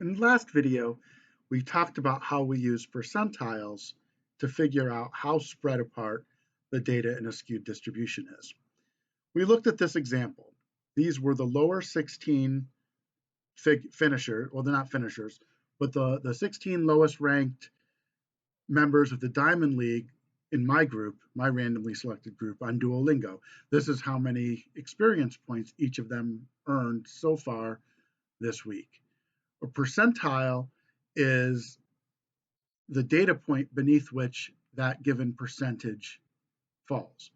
In the last video, we talked about how we use percentiles to figure out how spread apart the data in a skewed distribution is. We looked at this example. These were the lower 16 finishers, well, they're not finishers, but the 16 lowest ranked members of the Diamond League in my group, my randomly selected group on Duolingo. This is how many experience points each of them earned so far this week. A percentile is the data point beneath which that given percentage falls.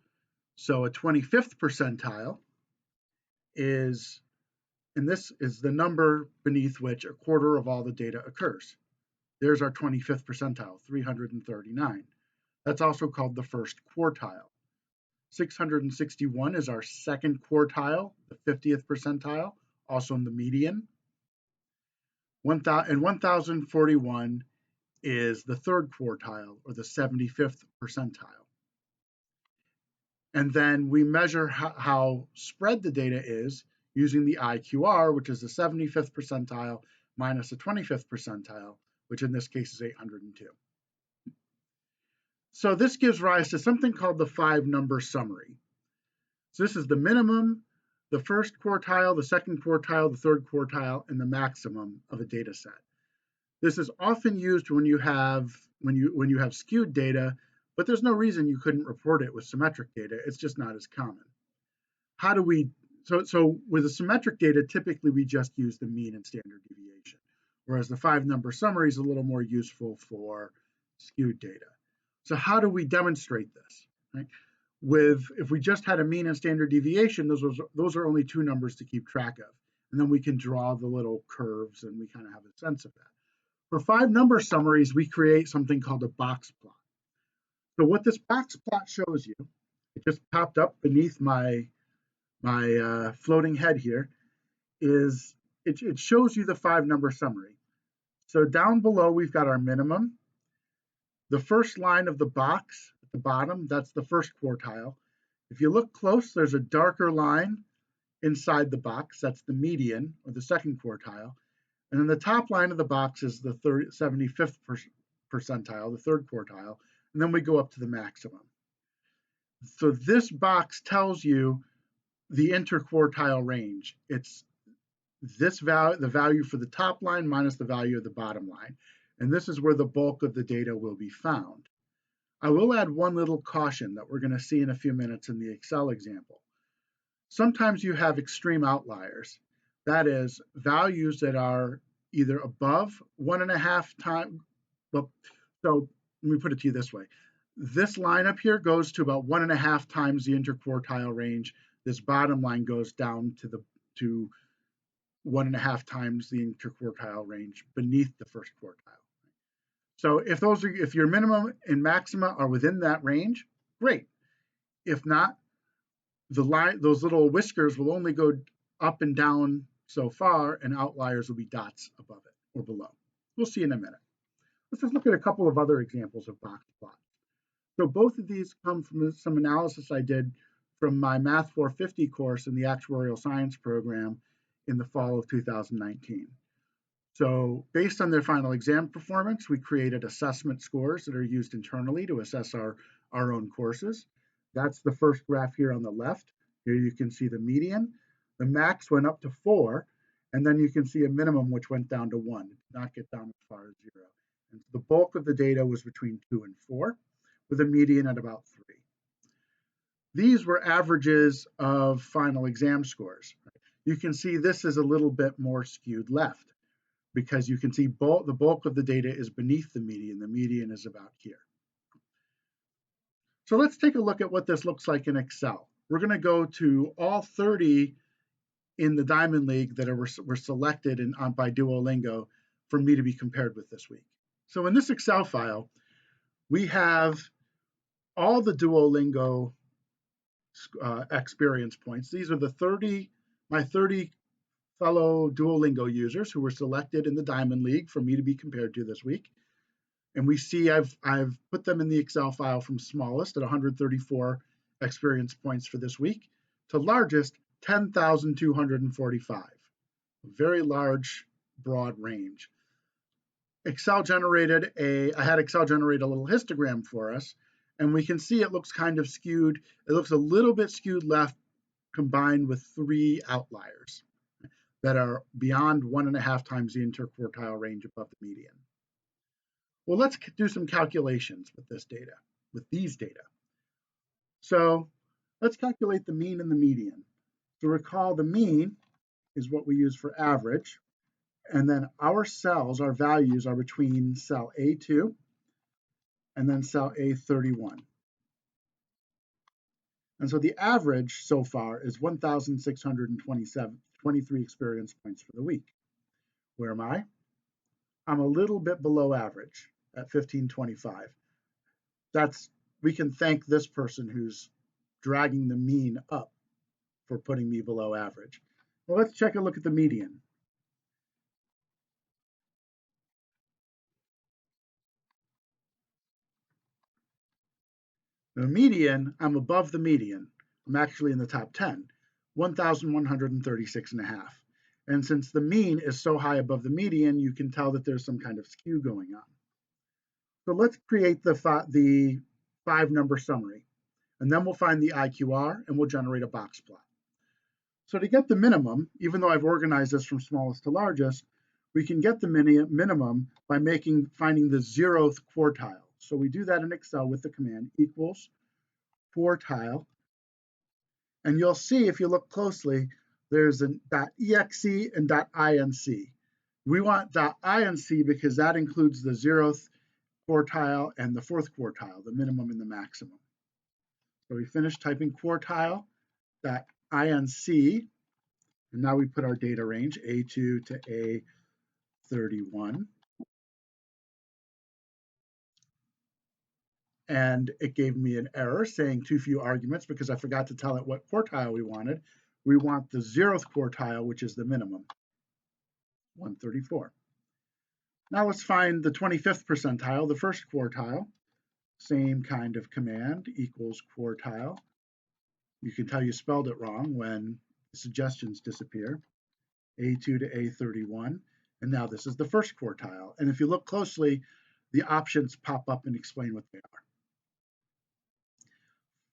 So a 25th percentile is, and this is the number beneath which a quarter of all the data occurs. There's our 25th percentile, 339. That's also called the first quartile. 661 is our second quartile, the 50th percentile, also in the median. And 1041 is the third quartile, or the 75th percentile. And then we measure how spread the data is using the IQR, which is the 75th percentile minus the 25th percentile, which in this case is 802. So this gives rise to something called the 5-number summary. So this is the minimum, the first quartile, the second quartile, the third quartile, and the maximum of a data set. This is often used when you have skewed data, but there's no reason you couldn't report it with symmetric data. It's just not as common. How do we, so with the symmetric data, typically we just use the mean and standard deviation, whereas the 5-number summary is a little more useful for skewed data. So how do we demonstrate this? Right? If we just had a mean and standard deviation, those are only 2 numbers to keep track of. And then we can draw the little curves and we kind of have a sense of that. For 5-number summaries, we create something called a box plot. So what this box plot shows you, it just popped up beneath my floating head here, is it shows you the 5-number summary. So down below, we've got our minimum. The first line of the box at the bottom, that's the first quartile. If you look close, there's a darker line inside the box. That's the median, or the second quartile. And then the top line of the box is the 75th percentile, the third quartile. And then we go up to the maximum. So this box tells you the interquartile range. It's this value, the value for the top line minus the value of the bottom line. And this is where the bulk of the data will be found. I will add one little caution that we're going to see in a few minutes in the Excel example. Sometimes you have extreme outliers. That is, values that are either above 1.5 times, well, so let me put it to you this way. This line up here goes to about 1.5 times the interquartile range. This bottom line goes down to 1.5 times the interquartile range beneath the first quartile. So if your minimum and maxima are within that range, great. If not, those little whiskers will only go up and down so far, and outliers will be dots above it or below. We'll see in a minute. Let's just look at a couple of other examples of box plots. So both of these come from some analysis I did from my Math 450 course in the Actuarial Science program in the fall of 2019. So based on their final exam performance, we created assessment scores that are used internally to assess our own courses. That's the first graph here on the left. Here you can see the median. The max went up to 4, and then you can see a minimum which went down to 1. It did not get down as far as 0. And the bulk of the data was between 2 and 4, with a median at about 3. These were averages of final exam scores. You can see this is a little bit more skewed left, because you can see the bulk of the data is beneath the median. The median is about here. So let's take a look at what this looks like in Excel. We're going to go to all 30 in the Diamond League that were selected by Duolingo for me to be compared with this week. So in this Excel file, we have all the Duolingo experience points. These are my 30 fellow Duolingo users who were selected in the Diamond League for me to be compared to this week. And we see I've put them in the Excel file from smallest at 134 experience points for this week to largest 10,245. A very large, broad range. Excel generated I had Excel generate a little histogram for us, and we can see it looks kind of skewed. It looks a little bit skewed left combined with 3 outliers that are beyond 1.5 times the interquartile range above the median. Well, let's do some calculations with these data. So let's calculate the mean and the median. So recall the mean is what we use for average, and then our cells, our values are between cell A2 and then cell A31. And so the average so far is 1,623 experience points for the week. Where am I? I'm a little bit below average at 1525. We can thank this person who's dragging the mean up for putting me below average. Well, let's take a look at the median. The median, I'm above the median. I'm actually in the top 10, 1,136.5. And since the mean is so high above the median, you can tell that there's some kind of skew going on. So let's create the 5-number summary, and then we'll find the IQR and we'll generate a box plot. So to get the minimum, even though I've organized this from smallest to largest, we can get the minimum by finding the 0th quartile. So we do that in Excel with the command equals quartile. And you'll see if you look closely, there's an .exe and .inc. We want .inc because that includes the 0th quartile and the 4th quartile, the minimum and the maximum. So we finish typing quartile.inc, and now we put our data range A2 to A31. And it gave me an error saying too few arguments because I forgot to tell it what quartile we wanted. We want the 0th quartile, which is the minimum, 134. Now let's find the 25th percentile, the 1st quartile. Same kind of command, equals quartile. You can tell you spelled it wrong when the suggestions disappear. A2 to A31. And now this is the 1st quartile. And if you look closely, the options pop up and explain what they are.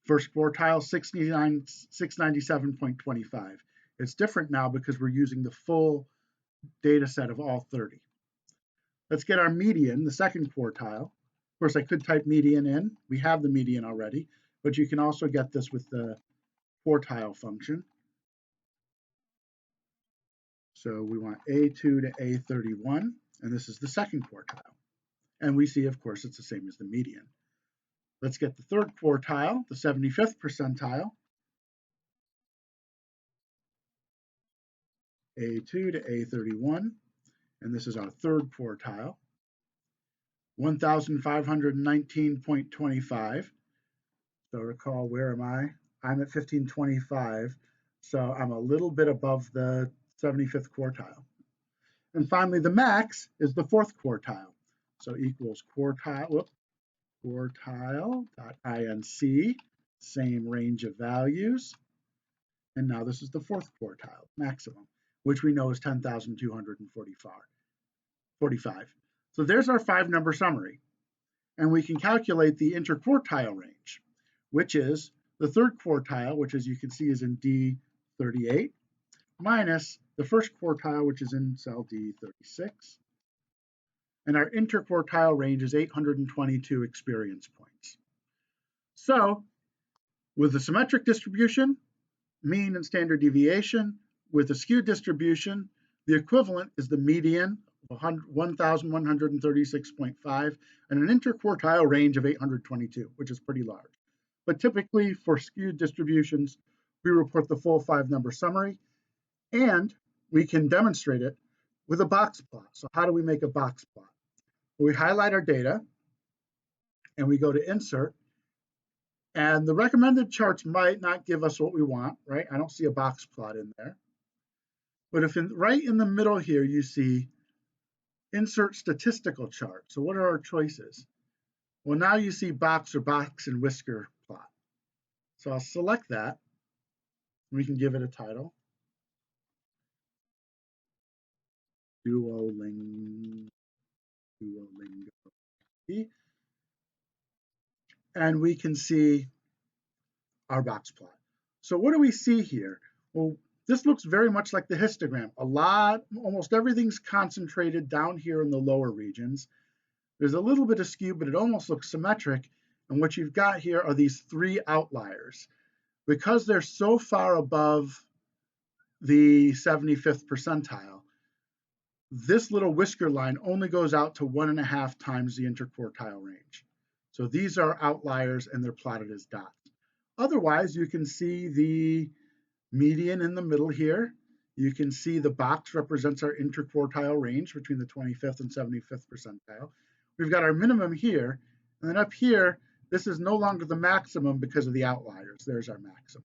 First quartile, 697.25. It's different now because we're using the full data set of all 30. Let's get our median, the 2nd quartile. Of course, I could type median in. We have the median already, but you can also get this with the quartile function. So we want A2 to A31, and this is the 2nd quartile. And we see, of course, it's the same as the median. Let's get the 3rd quartile, the 75th percentile. A2 to A31, and this is our 3rd quartile. 1,519.25. So recall, where am I? I'm at 1525, so I'm a little bit above the 75th quartile. And finally, the max is the 4th quartile. So equals quartile.inc, same range of values. And now this is the 4th quartile, maximum, which we know is 10,245. So there's our 5-number summary. And we can calculate the interquartile range, which is the 3rd quartile, which as you can see is in D38, minus the 1st quartile, which is in cell D36. And our interquartile range is 822 experience points. So with the symmetric distribution, mean and standard deviation, with a skewed distribution, the equivalent is the median, 1,136.5, and an interquartile range of 822, which is pretty large. But typically for skewed distributions, we report the full 5-number summary, and we can demonstrate it with a box plot. So how do we make a box plot? Well, we highlight our data, and we go to Insert, and the recommended charts might not give us what we want, right? I don't see a box plot in there. But if right in the middle here, you see Insert statistical chart. So what are our choices? Well, now you see box or box and whisker plot. So I'll select that. We can give it a title. Duolingo and we can see our box plot. So what do we see here? Well, this looks very much like the histogram. Almost everything's concentrated down here in the lower regions. There's a little bit of skew, but it almost looks symmetric. And what you've got here are these three outliers. Because they're so far above the 75th percentile, this little whisker line only goes out to 1.5 times the interquartile range. So these are outliers and they're plotted as dots. Otherwise, you can see the median in the middle here. You can see the box represents our interquartile range between the 25th and 75th percentile. We've got our minimum here, and then up here, this is no longer the maximum because of the outliers. There's our maximum.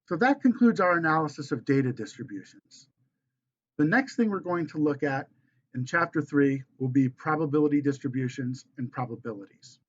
So that concludes our analysis of data distributions. The next thing we're going to look at in chapter 3 will be probability distributions and probabilities.